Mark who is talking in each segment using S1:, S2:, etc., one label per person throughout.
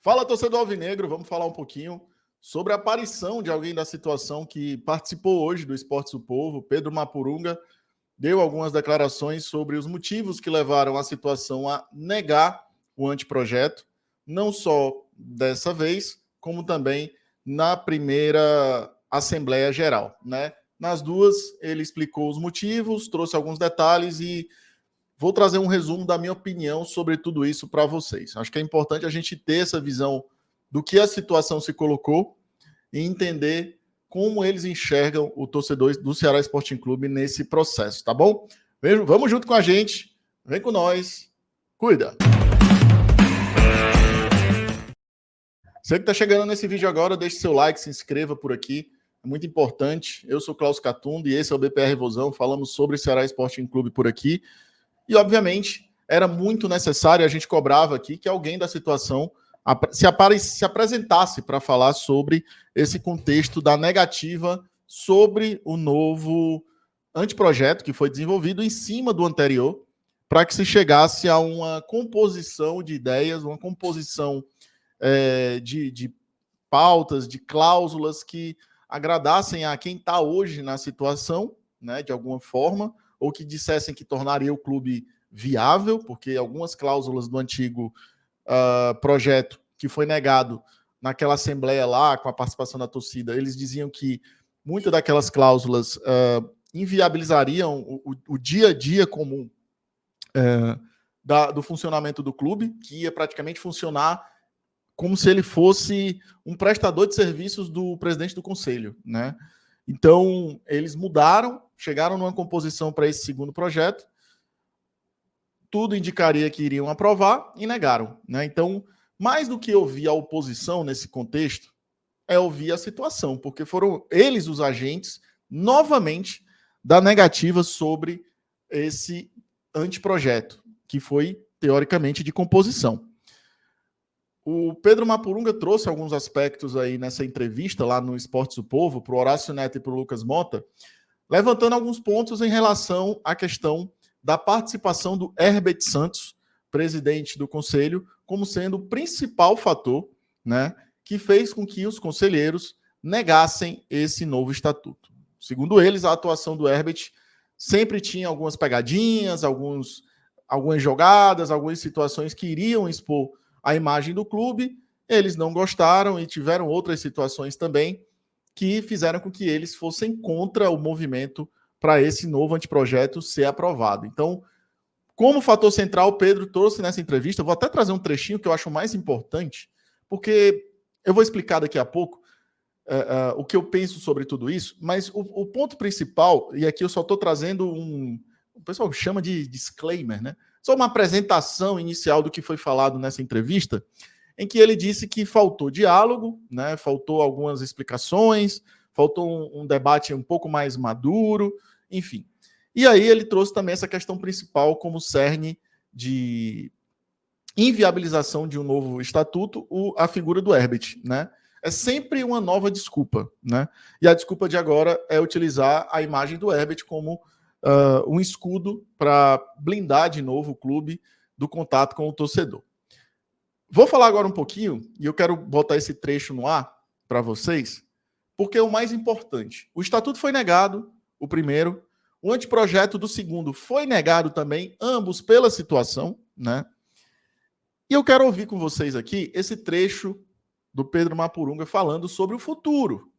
S1: Fala, torcedor alvinegro, vamos falar um pouquinho sobre a aparição de alguém da situação que participou hoje do Esportes do Povo. Pedro Mapurunga deu algumas declarações sobre os motivos que levaram a situação a negar o anteprojeto, não só dessa vez, como também na primeira Assembleia Geral, né? Nas duas, ele explicou os motivos, trouxe alguns detalhes e vou trazer um resumo da minha opinião sobre tudo isso para vocês. Acho que é importante a gente ter essa visão do que a situação se colocou e entender como eles enxergam o torcedor do Ceará Sporting Clube nesse processo, tá bom? Vamos junto com a gente, vem com nós, cuida! Você que está chegando nesse vídeo agora, deixe seu like, se inscreva por aqui, é muito importante. Eu sou Klaus Catunda e esse é o BPR Vozão, falamos sobre Ceará Sporting Clube por aqui. E, obviamente, era muito necessário, a gente cobrava aqui, que alguém da situação se apresentasse para falar sobre esse contexto da negativa sobre o novo anteprojeto que foi desenvolvido em cima do anterior, para que se chegasse a uma composição de ideias, uma composição de pautas, de cláusulas que agradassem a quem está hoje na situação, né, de alguma forma, ou que dissessem que tornaria o clube viável, porque algumas cláusulas do antigo projeto que foi negado naquela assembleia lá, com a participação da torcida, eles diziam que muitas daquelas cláusulas inviabilizariam o dia a dia comum do funcionamento do clube, que ia praticamente funcionar como se ele fosse um prestador de serviços do presidente do conselho, né? Então, eles mudaram, chegaram numa composição para esse segundo projeto, tudo indicaria que iriam aprovar e negaram, né? Então, mais do que ouvir a oposição nesse contexto, é ouvir a situação, porque foram eles os agentes, novamente, da negativa sobre esse anteprojeto, que foi, teoricamente, de composição. O Pedro Mapurunga trouxe alguns aspectos aí nessa entrevista lá no Esportes do Povo, para o Horácio Neto e para o Lucas Mota, levantando alguns pontos em relação à questão da participação do Herbert Santos, presidente do Conselho, como sendo o principal fator, né, que fez com que os conselheiros negassem esse novo estatuto. Segundo eles, a atuação do Herbert sempre tinha algumas pegadinhas, algumas jogadas, algumas situações que iriam expor a imagem do clube. Eles não gostaram e tiveram outras situações também que fizeram com que eles fossem contra o movimento para esse novo anteprojeto ser aprovado. Então, como fator central, o Pedro trouxe nessa entrevista, vou até trazer um trechinho que eu acho mais importante, porque eu vou explicar daqui a pouco o que eu penso sobre tudo isso, mas o ponto principal, e aqui eu só estou trazendo o pessoal chama de disclaimer, né? Só uma apresentação inicial do que foi falado nessa entrevista, em que ele disse que faltou diálogo, né? Faltou algumas explicações, faltou um debate um pouco mais maduro, enfim. E aí ele trouxe também essa questão principal como cerne de inviabilização de um novo estatuto, a figura do Herbert, né? É sempre uma nova desculpa, né? E a desculpa de agora é utilizar a imagem do Herbert como um escudo para blindar de novo o clube do contato com o torcedor. Vou falar agora um pouquinho, e eu quero botar esse trecho no ar para vocês, porque é o mais importante. O estatuto foi negado, o primeiro, o anteprojeto do segundo foi negado também, ambos pela situação, né? E eu quero ouvir com vocês aqui esse trecho do Pedro Mapurunga falando sobre o futuro,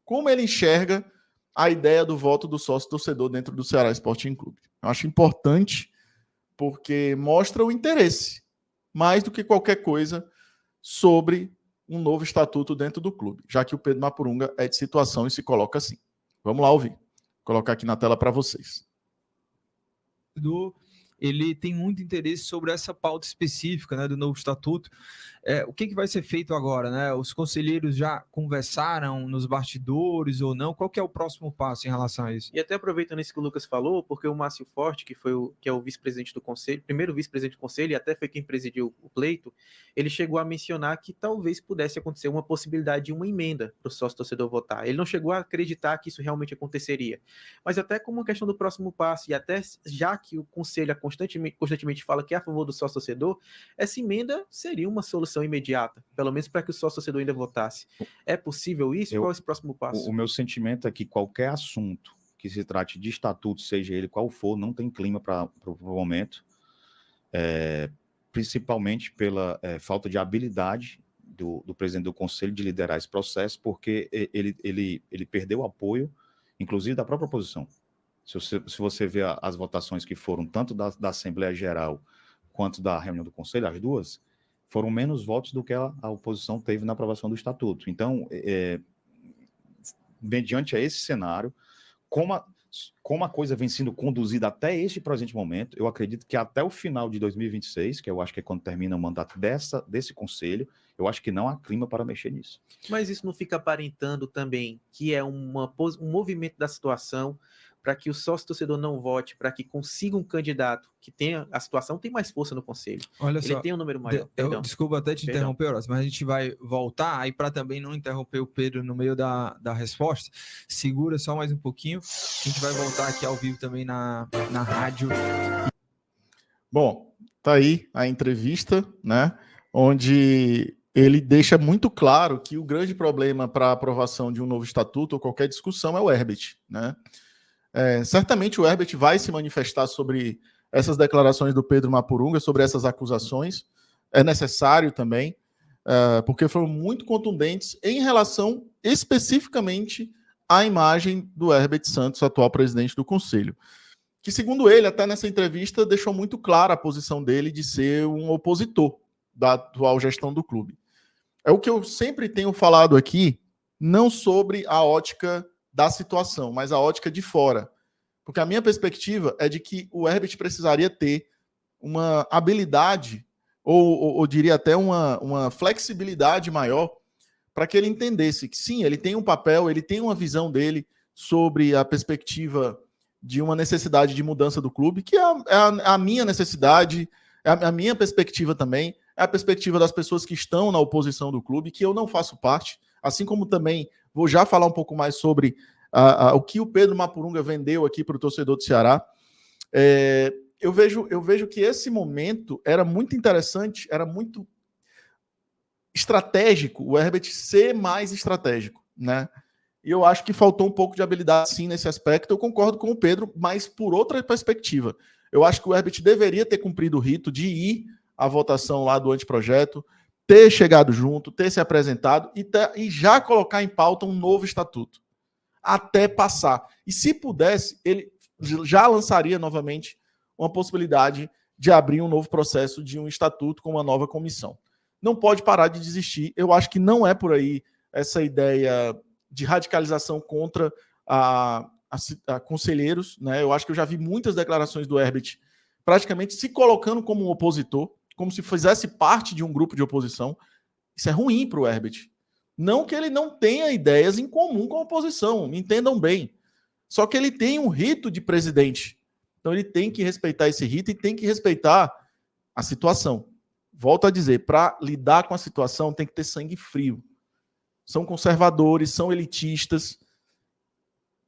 S1: como ele enxerga a ideia do voto do sócio-torcedor dentro do Ceará Sporting Clube. Eu acho importante porque mostra o interesse, mais do que qualquer coisa, sobre um novo estatuto dentro do clube, já que o Pedro Mapurunga é de situação e se coloca assim. Vamos lá ouvir. Vou colocar aqui na tela para vocês.
S2: Ele tem muito interesse sobre essa pauta específica, né, do novo estatuto. O que vai ser feito agora, né? Os conselheiros já conversaram nos bastidores ou não? Qual que é o próximo passo em relação a isso?
S3: E até aproveitando isso que o Lucas falou, porque o Márcio Forte, que é o vice-presidente do conselho, primeiro vice-presidente do conselho, e até foi quem presidiu o pleito, ele chegou a mencionar que talvez pudesse acontecer uma possibilidade de uma emenda para o sócio-torcedor votar. Ele não chegou a acreditar que isso realmente aconteceria. Mas até como uma questão do próximo passo, e até já que o conselho constantemente fala que é a favor do sócio-torcedor, essa emenda seria uma solução imediata, pelo menos para que o sócio-torcedor ainda votasse. É possível isso? Qual é esse próximo passo?
S4: O meu sentimento é que qualquer assunto que se trate de estatuto, seja ele qual for, não tem clima para o momento, principalmente pela falta de habilidade do presidente do Conselho de liderar esse processo, porque ele perdeu o apoio, inclusive da própria oposição. Se você vê as votações que foram tanto da Assembleia Geral quanto da reunião do Conselho, as duas, foram menos votos do que a oposição teve na aprovação do Estatuto. Então, mediante esse cenário, como a coisa vem sendo conduzida até este presente momento, eu acredito que até o final de 2026, que eu acho que é quando termina o mandato desse Conselho, eu acho que não há clima para mexer nisso.
S3: Mas isso não fica aparentando também que é um movimento da situação para que o sócio-torcedor não vote, para que consiga um candidato que tenha... A situação tem mais força no Conselho.
S2: Olha
S3: Ele
S2: só,
S3: tem um número maior.
S2: Desculpa até te interromper, Horácio, mas a gente vai voltar, aí para também não interromper o Pedro no meio da resposta, segura só mais um pouquinho, a gente vai voltar aqui ao vivo também na rádio.
S1: Bom, tá aí a entrevista, né, onde ele deixa muito claro que o grande problema para a aprovação de um novo estatuto ou qualquer discussão é o Herbert, né? Certamente o Herbert vai se manifestar sobre essas declarações do Pedro Mapurunga, sobre essas acusações. É necessário também, porque foram muito contundentes em relação especificamente à imagem do Herbert Santos, atual presidente do Conselho. Que, segundo ele, até nessa entrevista, deixou muito clara a posição dele de ser um opositor da atual gestão do clube. É o que eu sempre tenho falado aqui, não sobre a ótica da situação, mas a ótica de fora. Porque a minha perspectiva é de que o Herbert precisaria ter uma habilidade, ou diria até uma flexibilidade maior, para que ele entendesse que sim, ele tem um papel, ele tem uma visão dele sobre a perspectiva de uma necessidade de mudança do clube, que é a minha necessidade, é a minha perspectiva também, é a perspectiva das pessoas que estão na oposição do clube, que eu não faço parte, assim como também vou já falar um pouco mais sobre o que o Pedro Mapurunga vendeu aqui para o torcedor do Ceará. Eu vejo que esse momento era muito interessante, era muito estratégico, o Herbert ser mais estratégico, né? E eu acho que faltou um pouco de habilidade, sim, nesse aspecto. Eu concordo com o Pedro, mas por outra perspectiva. Eu acho que o Herbert deveria ter cumprido o rito de ir à votação lá do anteprojeto, ter chegado junto, ter se apresentado e já colocar em pauta um novo estatuto, até passar. E se pudesse, ele já lançaria novamente uma possibilidade de abrir um novo processo de um estatuto com uma nova comissão. Não pode parar de desistir. Eu acho que não é por aí essa ideia de radicalização contra a conselheiros, né? Eu acho que eu já vi muitas declarações do Herbert praticamente se colocando como um opositor, como se fizesse parte de um grupo de oposição. Isso é ruim para o Herbert. Não que ele não tenha ideias em comum com a oposição, me entendam bem. Só que ele tem um rito de presidente. Então ele tem que respeitar esse rito e tem que respeitar a situação. Volto a dizer, para lidar com a situação tem que ter sangue frio. São conservadores, são elitistas.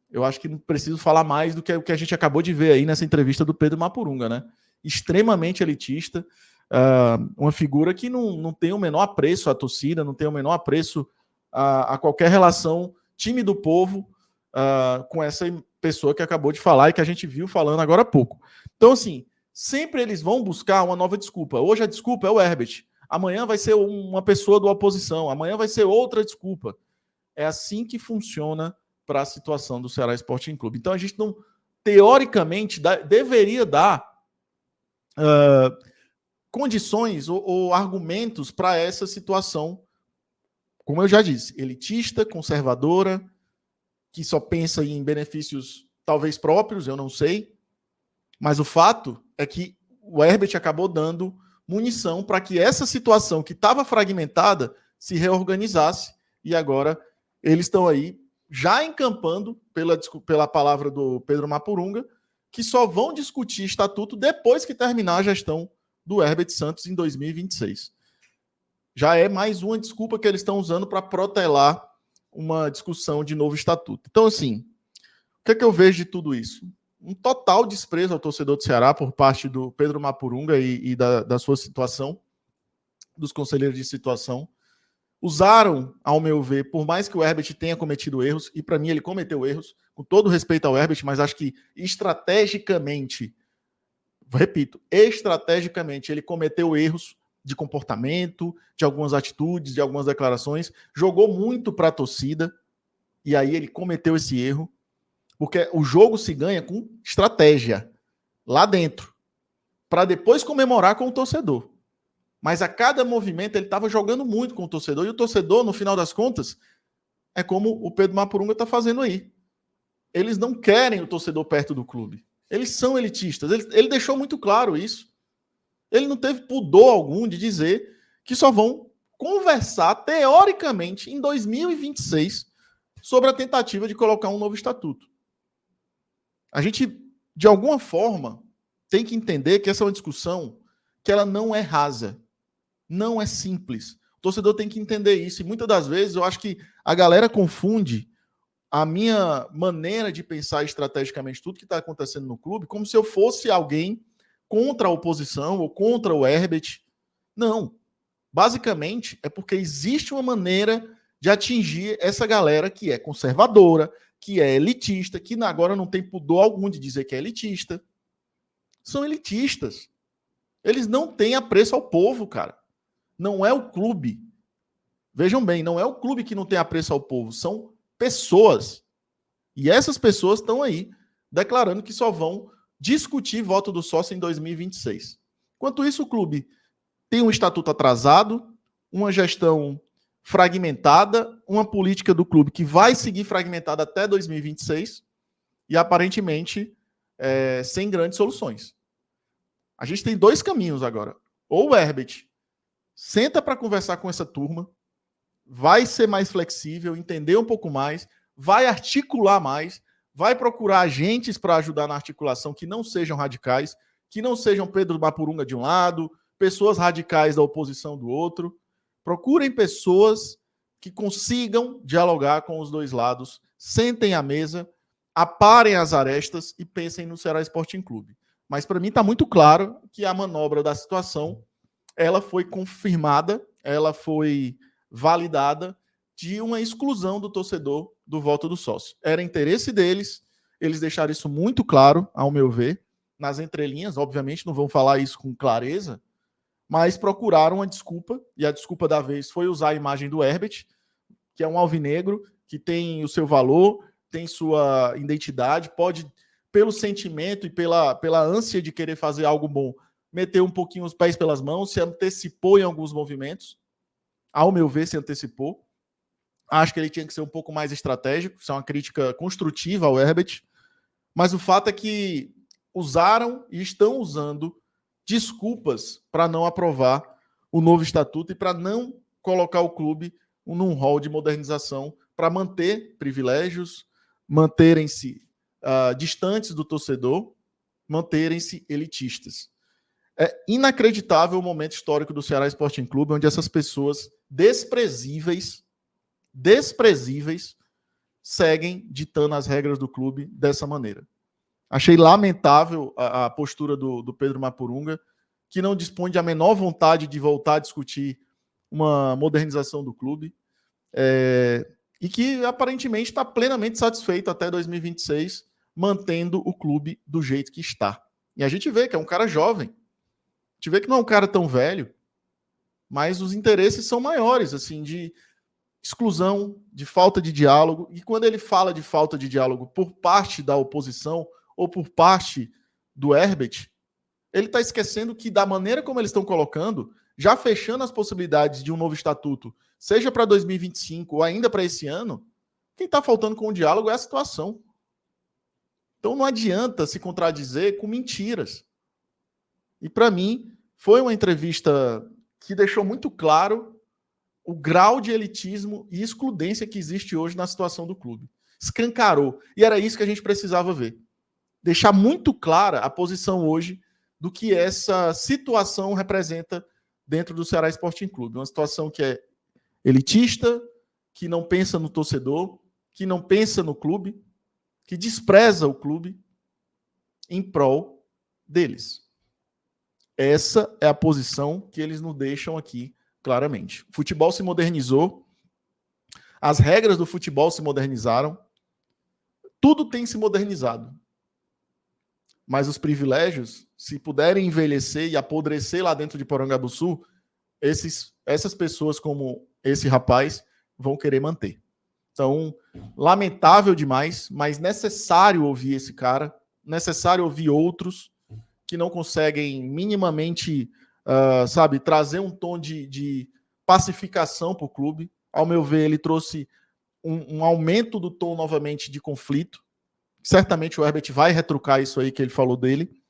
S1: Eu acho que não preciso falar mais do que o que a gente acabou de ver aí nessa entrevista do Pedro Mapurunga, né? Extremamente elitista, uma figura que não tem o menor apreço à torcida, não tem o menor apreço a qualquer relação time do povo com essa pessoa que acabou de falar e que a gente viu falando agora há pouco. Então, assim, sempre eles vão buscar uma nova desculpa. Hoje a desculpa é o Herbert. Amanhã vai ser uma pessoa da oposição. Amanhã vai ser outra desculpa. É assim que funciona para a situação do Ceará Sporting Clube. Então, a gente não, teoricamente, deveria dar condições ou argumentos para essa situação, como eu já disse, elitista, conservadora, que só pensa em benefícios talvez próprios, eu não sei. Mas o fato é que o Herbert acabou dando munição para que essa situação que estava fragmentada se reorganizasse, e agora eles estão aí já encampando, pela palavra do Pedro Mapurunga, que só vão discutir estatuto depois que terminar a gestão do Herbert Santos em 2026. Já é mais uma desculpa que eles estão usando para protelar uma discussão de novo estatuto. Então, assim, o que é que eu vejo de tudo isso? um total desprezo ao torcedor do Ceará por parte do Pedro Mapurunga e da sua situação, dos conselheiros de situação. Usaram, ao meu ver, por mais que o Herbert tenha cometido erros, e para mim ele cometeu erros, com todo respeito ao Herbert, mas acho que estrategicamente, repito, estrategicamente ele cometeu erros de comportamento, de algumas atitudes, de algumas declarações, jogou muito para a torcida, e aí ele cometeu esse erro, porque o jogo se ganha com estratégia, lá dentro, para depois comemorar com o torcedor. Mas a cada movimento ele estava jogando muito com o torcedor, e o torcedor, no final das contas, é como o Pedro Mapurunga está fazendo aí. Eles não querem o torcedor perto do clube. Eles são elitistas. Ele deixou muito claro isso. Ele não teve pudor algum de dizer que só vão conversar, teoricamente, em 2026, sobre a tentativa de colocar um novo estatuto. A gente, de alguma forma, tem que entender que essa é uma discussão que ela não é rasa. Não é simples. O torcedor tem que entender isso. E muitas das vezes eu acho que a galera confunde a minha maneira de pensar estrategicamente tudo que está acontecendo no clube como se eu fosse alguém contra a oposição ou contra o Herbert. Não. Basicamente é porque existe uma maneira de atingir essa galera que é conservadora, que é elitista, que agora não tem pudor algum de dizer que é elitista. São elitistas. Eles não têm apreço ao povo, cara. Não é o clube. Vejam bem, não é o clube que não tem apreço ao povo, são pessoas. E essas pessoas estão aí declarando que só vão discutir voto do sócio em 2026. Enquanto isso, o clube tem um estatuto atrasado, uma gestão fragmentada, uma política do clube que vai seguir fragmentada até 2026 e aparentemente sem grandes soluções. A gente tem dois caminhos agora. Ou o Herbert senta para conversar com essa turma, vai ser mais flexível, entender um pouco mais, vai articular mais, vai procurar agentes para ajudar na articulação que não sejam radicais, que não sejam Pedro Mapurunga de um lado, pessoas radicais da oposição do outro. Procurem pessoas que consigam dialogar com os dois lados, sentem à mesa, aparem as arestas e pensem no Ceará Sporting Clube. Mas para mim está muito claro que a manobra da situação ela foi confirmada, ela foi validada de uma exclusão do torcedor do voto do sócio. Era interesse deles, eles deixaram isso muito claro, ao meu ver, nas entrelinhas, obviamente não vão falar isso com clareza, mas procuraram uma desculpa, e a desculpa da vez foi usar a imagem do Herbert, que é um alvinegro, que tem o seu valor, tem sua identidade, pode, pelo sentimento e pela ânsia de querer fazer algo bom, meter um pouquinho os pés pelas mãos, se antecipou em alguns movimentos, ao meu ver, se antecipou. Acho que ele tinha que ser um pouco mais estratégico, isso é uma crítica construtiva ao Herbert, mas o fato é que usaram e estão usando desculpas para não aprovar o novo estatuto e para não colocar o clube num rol de modernização, para manter privilégios, manterem-se distantes do torcedor, manterem-se elitistas. É inacreditável o momento histórico do Ceará Sporting Clube, onde essas pessoas desprezíveis, seguem ditando as regras do clube dessa maneira. Achei lamentável a postura do Pedro Mapurunga, que não dispõe de a menor vontade de voltar a discutir uma modernização do clube, e que aparentemente está plenamente satisfeito até 2026, mantendo o clube do jeito que está. E a gente vê que é um cara jovem, a gente vê que não é um cara tão velho, mas os interesses são maiores, assim, de exclusão, de falta de diálogo. E quando ele fala de falta de diálogo por parte da oposição ou por parte do Herbert, ele está esquecendo que, da maneira como eles estão colocando, já fechando as possibilidades de um novo estatuto, seja para 2025 ou ainda para esse ano, quem está faltando com o diálogo é a situação. Então não adianta se contradizer com mentiras. E para mim, foi uma entrevista que deixou muito claro o grau de elitismo e excludência que existe hoje na situação do clube. Escancarou. E era isso que a gente precisava ver. Deixar muito clara a posição hoje do que essa situação representa dentro do Ceará Sporting Clube. Uma situação que é elitista, que não pensa no torcedor, que não pensa no clube, que despreza o clube em prol deles. Essa é a posição que eles nos deixam aqui claramente. O futebol se modernizou, as regras do futebol se modernizaram, tudo tem se modernizado. Mas os privilégios, se puderem envelhecer e apodrecer lá dentro de Porangabuçu, essas pessoas como esse rapaz vão querer manter. Então, lamentável demais, mas necessário ouvir esse cara, necessário ouvir outros que não conseguem minimamente, trazer um tom de pacificação para o clube. Ao meu ver, ele trouxe um aumento do tom novamente de conflito. Certamente o Herbert vai retrucar isso aí que ele falou dele.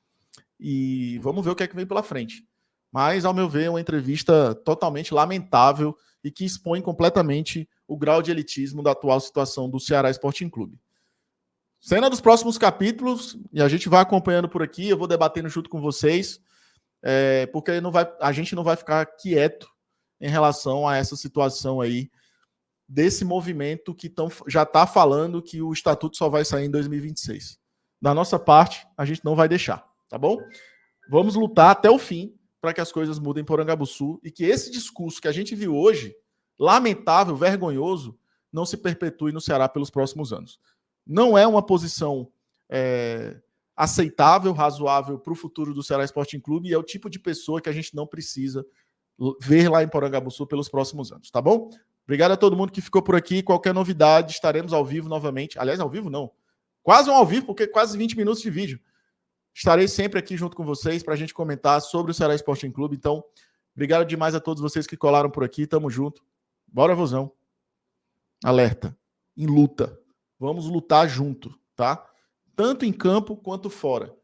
S1: E vamos ver o que é que vem pela frente. Mas, ao meu ver, é uma entrevista totalmente lamentável e que expõe completamente o grau de elitismo da atual situação do Ceará Sporting Clube. Cena dos próximos capítulos, e a gente vai acompanhando por aqui, eu vou debatendo junto com vocês, porque a gente não vai ficar quieto em relação a essa situação aí, desse movimento que já está falando que o estatuto só vai sair em 2026. Da nossa parte, a gente não vai deixar, tá bom? Vamos lutar até o fim para que as coisas mudem em Porangabuçu e que esse discurso que a gente viu hoje, lamentável, vergonhoso, não se perpetue no Ceará pelos próximos anos. Não é uma posição aceitável, razoável para o futuro do Ceará Sporting Clube e é o tipo de pessoa que a gente não precisa ver lá em Porangabuçu pelos próximos anos, tá bom? Obrigado a todo mundo que ficou por aqui. Qualquer novidade, estaremos ao vivo novamente. Aliás, ao vivo não. Quase um ao vivo, porque quase 20 minutos de vídeo. Estarei sempre aqui junto com vocês para a gente comentar sobre o Ceará Sporting Clube. Então, obrigado demais a todos vocês que colaram por aqui. Tamo junto. Bora, Vozão. Alerta. Em luta. Vamos lutar junto, tá? Tanto em campo quanto fora.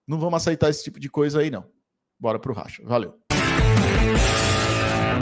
S1: Não vamos aceitar esse tipo de coisa aí, não. Bora pro racha. Valeu.